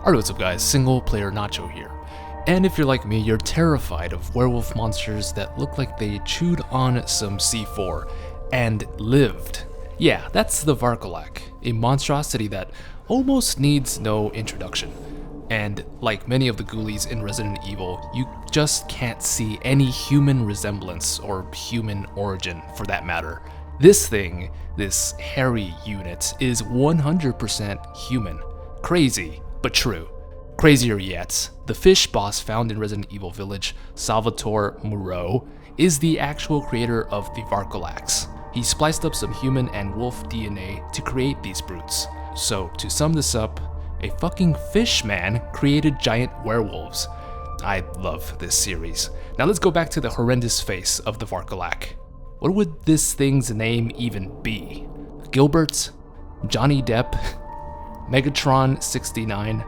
Alright, what's up guys, Single Player Nacho here. And if you're like me, you're terrified of werewolf monsters that look like they chewed on some C4 and lived. Yeah, that's the Varcolac, a monstrosity that almost needs no introduction. And like many of the ghoulies in Resident Evil, you just can't see any human resemblance or human origin for that matter. This thing, this hairy unit, is 100% human. Crazy, but true. Crazier yet, the fish boss found in Resident Evil Village, Salvatore Moreau, is the actual creator of the Varcolacs. He spliced up some human and wolf DNA to create these brutes. So, to sum this up, a fucking fish man created giant werewolves. I love this series. Now let's go back to the horrendous face of the Varcolac. What would this thing's name even be? Gilbert? Johnny Depp? Megatron 69?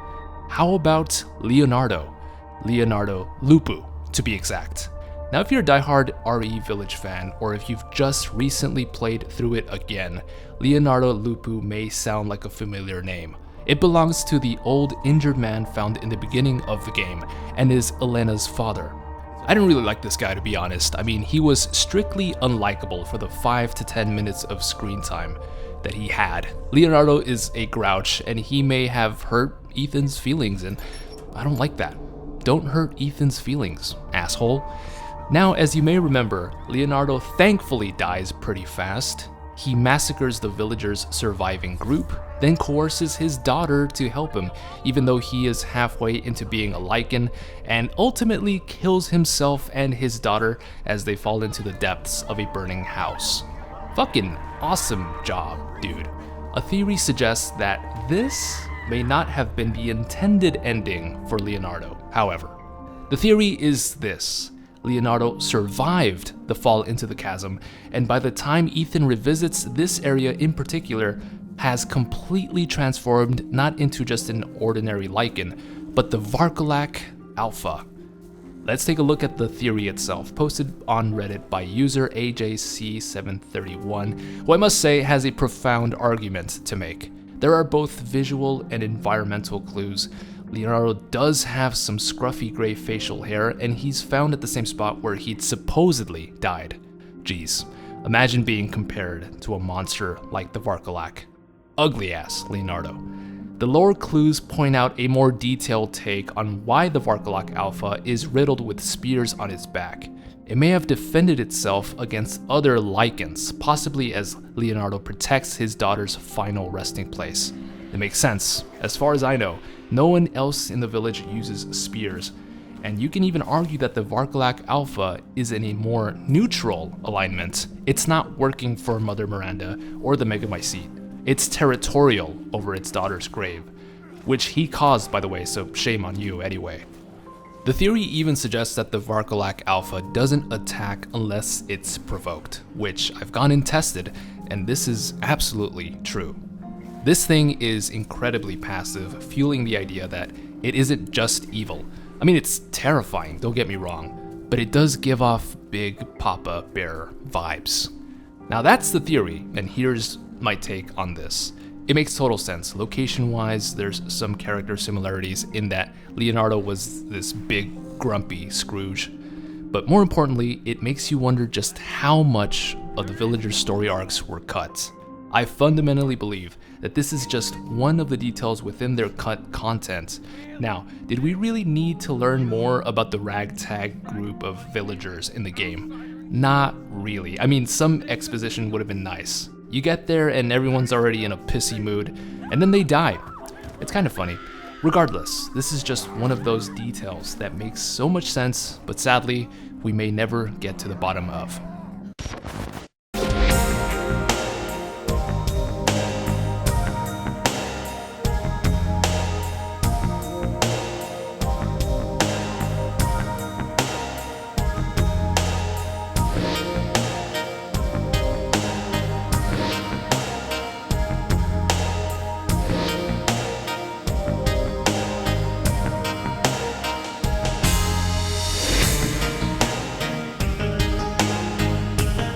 How about Leonardo? Leonardo Lupu, to be exact. Now if you're a diehard RE Village fan, or if you've just recently played through it again, Leonardo Lupu may sound like a familiar name. It belongs to the old injured man found in the beginning of the game, and is Elena's father. I didn't really like this guy, to be honest. I mean, he was strictly unlikable for the 5 to 10 minutes of screen time that he had. Leonardo is a grouch, and he may have hurt Ethan's feelings, and I don't like that. Don't hurt Ethan's feelings, asshole. Now, as you may remember, Leonardo thankfully dies pretty fast. He massacres the villagers' surviving group, then coerces his daughter to help him, even though he is halfway into being a Lycan, and ultimately kills himself and his daughter as they fall into the depths of a burning house. Fucking awesome job, dude. A theory suggests that this may not have been the intended ending for Leonardo, however. The theory is this: Leonardo survived the fall into the chasm, and by the time Ethan revisits this area in particular, has completely transformed not into just an ordinary Lycan, but the Varcolac Alpha. Let's take a look at the theory itself, posted on Reddit by user AJC731, who I must say has a profound argument to make. There are both visual and environmental clues. Leonardo does have some scruffy gray facial hair, and he's found at the same spot where he'd supposedly died. Jeez, imagine being compared to a monster like the Varcolac. Ugly ass Leonardo. The lore clues point out a more detailed take on why the Varcolac Alpha is riddled with spears on its back. It may have defended itself against other Lycans, possibly as Leonardo protects his daughter's final resting place. It makes sense. As far as I know, no one else in the village uses spears, and you can even argue that the Varcolac Alpha is in a more neutral alignment. It's not working for Mother Miranda or the Megamycete. It's territorial over its daughter's grave, which he caused, by the way, so shame on you anyway. The theory even suggests that the Varcolac Alpha doesn't attack unless it's provoked, which I've gone and tested, and this is absolutely true. This thing is incredibly passive, fueling the idea that it isn't just evil. I mean, it's terrifying, don't get me wrong, but it does give off big Papa Bear vibes. Now that's the theory, and here's my take on this. It makes total sense. Location-wise, there's some character similarities in that Leonardo was this big, grumpy Scrooge. But more importantly, it makes you wonder just how much of the villagers' story arcs were cut. I fundamentally believe that this is just one of the details within their cut content. Now, did we really need to learn more about the ragtag group of villagers in the game? Not really. I mean, some exposition would have been nice. You get there and everyone's already in a pissy mood, and then they die. It's kind of funny. Regardless, this is just one of those details that makes so much sense, but sadly, we may never get to the bottom of.